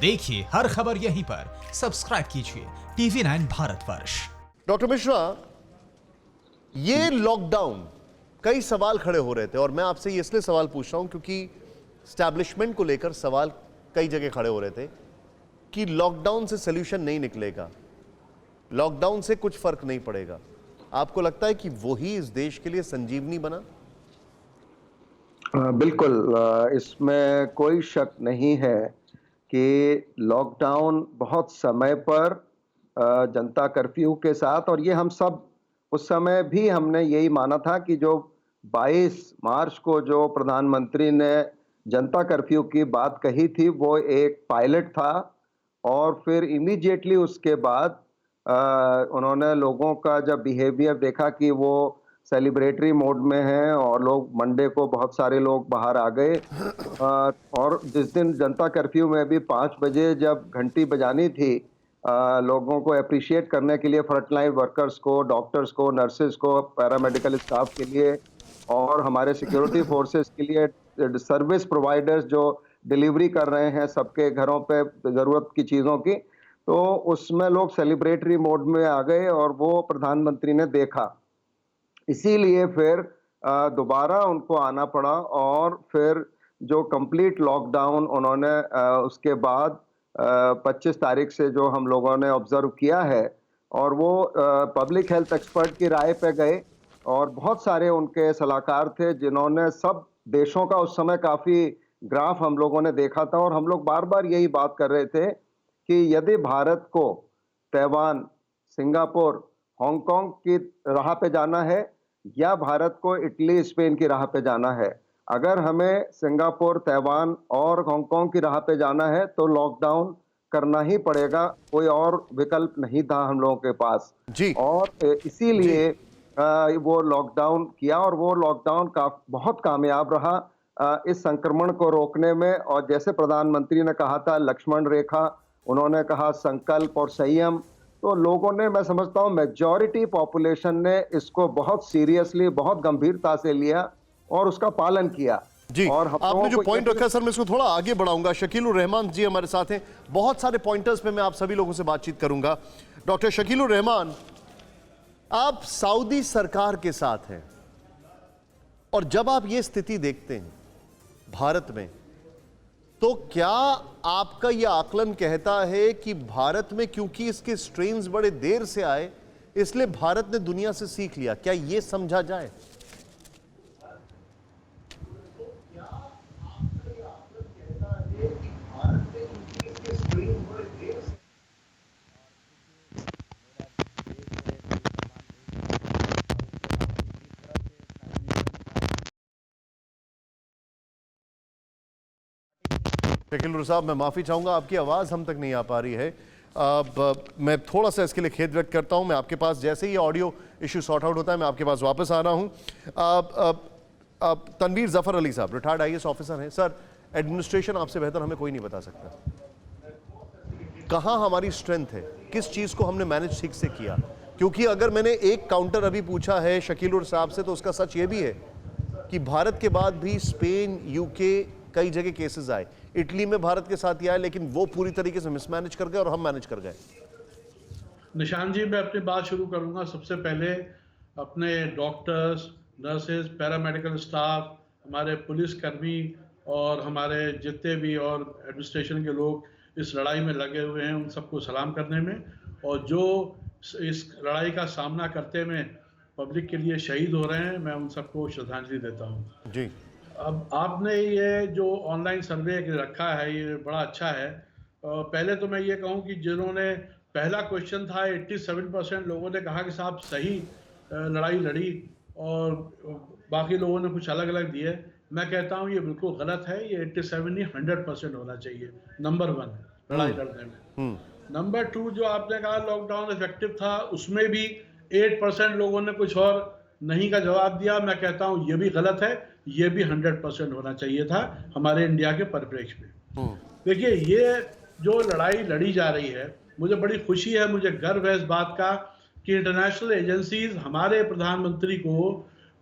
देखिए हर खबर यहीं पर, सब्सक्राइब कीजिए TV9 भारतवर्ष। डॉक्टर मिश्रा, ये लॉकडाउन, कई सवाल खड़े हो रहे थे और मैं आपसे ये इसलिए सवाल पूछ रहा हूं क्योंकि स्टैब्लिशमेंट को लेकर सवाल कई जगह खड़े हो रहे थे कि लॉकडाउन से सोल्यूशन नहीं निकलेगा, लॉकडाउन से कुछ फर्क नहीं पड़ेगा। आपको लगता है कि वही इस देश के लिए संजीवनी बना? बिल्कुल, इसमें कोई शक नहीं है कि लॉकडाउन बहुत समय पर जनता कर्फ्यू के साथ, और ये हम सब उस समय भी हमने यही माना था कि जो 22 मार्च को जो प्रधानमंत्री ने जनता कर्फ्यू की बात कही थी वो एक पायलट था, और फिर इमीडिएटली उसके बाद उन्होंने लोगों का जब बिहेवियर देखा कि वो सेलिब्रेटरी मोड में हैं और लोग मंडे को बहुत सारे लोग बाहर आ गए, और जिस दिन जनता कर्फ्यू में भी 5 बजे जब घंटी बजानी थी लोगों को अप्रिशिएट करने के लिए, फ्रंटलाइन वर्कर्स को, डॉक्टर्स को, नर्सेज को, पैरामेडिकल स्टाफ के लिए और हमारे सिक्योरिटी फोर्सेस के लिए, सर्विस प्रोवाइडर्स जो डिलीवरी कर रहे हैं सबके घरों पे ज़रूरत की चीज़ों की, तो उसमें लोग सेलिब्रेटरी मोड में आ गए और वो प्रधानमंत्री ने देखा। इसीलिए फिर दोबारा उनको आना पड़ा और फिर जो कंप्लीट लॉकडाउन उन्होंने उसके बाद 25 तारीख से जो हम लोगों ने ऑब्जर्व किया है, और वो पब्लिक हेल्थ एक्सपर्ट की राय पे गए और बहुत सारे उनके सलाहकार थे जिन्होंने सब देशों का उस समय काफ़ी ग्राफ हम लोगों ने देखा था, और हम लोग बार बार यही बात कर रहे थे कि यदि भारत को ताइवान, सिंगापुर, हांगकांग की राह पे जाना है या भारत को इटली, स्पेन की राह पे जाना है, अगर हमें सिंगापुर, ताइवान और हांगकांग की राह पे जाना है तो लॉकडाउन करना ही पड़ेगा, कोई और विकल्प नहीं था हम लोगों के पास जी। और इसीलिए वो लॉकडाउन किया, और वो लॉकडाउन बहुत कामयाब रहा इस संक्रमण को रोकने में। और जैसे प्रधानमंत्री ने कहा था लक्ष्मण रेखा, उन्होंने कहा संकल्प और संयम, तो लोगों ने, मैं समझता हूं मेजॉरिटी पॉपुलेशन ने इसको बहुत सीरियसली, बहुत गंभीरता से लिया और उसका पालन किया जी। और आपने जो पॉइंट रखा सर, मैं इसको थोड़ा आगे बढ़ाऊंगा। शकीलुर रहमान जी हमारे साथ हैं, बहुत सारे पॉइंटर्स पे मैं आप सभी लोगों से बातचीत करूंगा। डॉक्टर शकीलुर रहमान, आप सऊदी सरकार के साथ हैं और जब आप ये स्थिति देखते हैं भारत में, तो क्या आपका यह आकलन कहता है कि भारत में क्योंकि इसके स्ट्रेन्स बड़े देर से आए इसलिए भारत ने दुनिया से सीख लिया, क्या यह समझा जाए? शकीलुर साहब, मैं माफ़ी चाहूँगा, आपकी आवाज़ हम तक नहीं आ पा रही है। मैं थोड़ा सा इसके लिए खेद व्यक्त करता हूँ। मैं आपके पास जैसे ही ऑडियो इशू सॉर्ट आउट होता है मैं आपके पास वापस आ रहा हूँ। तनवीर ज़फ़र अली साहब रिटायर्ड IAS ऑफिसर हैं। सर, एडमिनिस्ट्रेशन आपसे बेहतर हमें कोई नहीं बता सकता, कहाँ हमारी स्ट्रेंथ है, किस चीज़ को हमने मैनेज ठीक से किया। क्योंकि अगर मैंने एक काउंटर अभी पूछा है शकीलुर साहब से, तो उसका सच ये भी है कि भारत के बाद भी स्पेन, UK कई जगह केसेस आए, इटली में भारत के साथ ही आए, लेकिन वो पूरी तरीके से मिसमैनेज कर गए और हम मैनेज कर गए। निशान जी, मैं अपनी बात शुरू करूंगा। सबसे पहले अपने डॉक्टर्स, नर्सेज, पैरामेडिकल स्टाफ, हमारे पुलिसकर्मी और हमारे जितने भी और एडमिनिस्ट्रेशन के लोग इस लड़ाई में लगे हुए हैं, उन सबको सलाम करने में, और जो इस लड़ाई का सामना करते में पब्लिक के लिए शहीद हो रहे हैं, मैं उन सबको श्रद्धांजलि देता हूँ जी। अब आपने ये जो ऑनलाइन सर्वे रखा है ये बड़ा अच्छा है। पहले तो मैं ये कहूँ कि जिन्होंने, पहला क्वेश्चन था 87% लोगों ने कहा कि साहब सही लड़ाई लड़ी और बाकी लोगों ने कुछ अलग अलग दिए। मैं कहता हूँ ये बिल्कुल गलत है, ये 87 नहीं 100% होना चाहिए। नंबर 1 लड़ाई लड़ने में। नंबर 2, जो आपने कहा लॉकडाउन इफेक्टिव था, उसमें भी 8% लोगों ने कुछ और नहीं का जवाब दिया। मैं कहता हूँ ये भी गलत है, ये भी 100% होना चाहिए था हमारे इंडिया के परिप्रेक्ष्य में। देखिए, ये जो लड़ाई लड़ी जा रही है, मुझे बड़ी खुशी है, मुझे गर्व है इस बात का कि इंटरनेशनल एजेंसीज हमारे प्रधानमंत्री को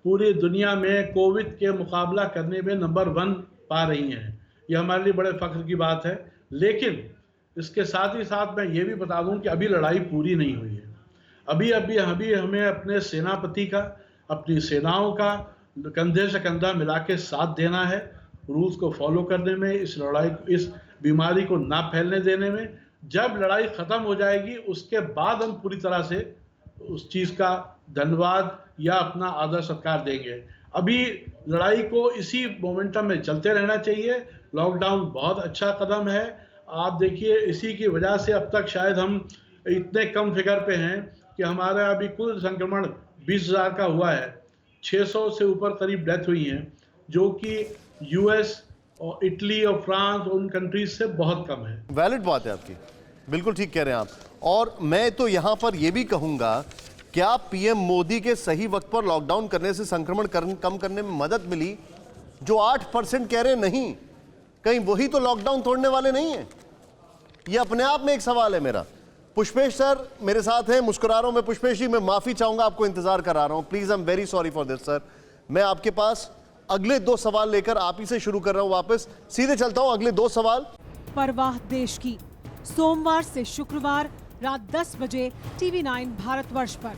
पूरी दुनिया में कोविड के मुकाबला करने में नंबर 1 पा रही हैं। ये हमारे लिए बड़े फख्र की बात है। लेकिन इसके साथ ही साथ मैं ये भी बता दूं कि अभी लड़ाई पूरी नहीं हुई है। अभी हमें अपने सेनापति का, अपनी सेनाओं का कंधे से कंधा मिला के साथ देना है, रूल्स को फॉलो करने में, इस बीमारी को ना फैलने देने में। जब लड़ाई खत्म हो जाएगी उसके बाद हम पूरी तरह से उस चीज का धन्यवाद या अपना आदर सत्कार देंगे। अभी लड़ाई को इसी मोमेंटम में चलते रहना चाहिए। लॉकडाउन बहुत अच्छा कदम है। आप देखिए, इसी की वजह से अब तक शायद हम इतने कम फिगर पे हैं कि हमारा अभी कुल संक्रमण 20,000 का हुआ है। 600 से ऊपर करीब डेथ हुई हैं, जो कि यूएस और इटली और फ्रांस और उन कंट्रीज से बहुत कम है। वैलिड बात है आपकी, बिल्कुल ठीक कह रहे हैं आप। और मैं तो यहां पर यह भी कहूंगा, क्या पीएम मोदी के सही वक्त पर लॉकडाउन करने से संक्रमण कम करने में मदद मिली? जो 8% कह रहे नहीं, कहीं वही तो लॉकडाउन तोड़ने वाले नहीं है? यह अपने आप में एक सवाल है मेरा। पुष्पेश सर मेरे साथ हैं, मुस्कुरा रहा हूं मैं। पुष्पेश जी, मैं माफी चाहूंगा, आपको इंतजार करा रहा हूं, please, I am very sorry for this sir. मैं आपके पास अगले 2 सवाल लेकर आप ही से शुरू कर रहा हूं, वापस सीधे चलता हूं। अगले 2 सवाल। परवाह देश की, सोमवार से शुक्रवार रात 10 बजे TV9 भारतवर्ष पर।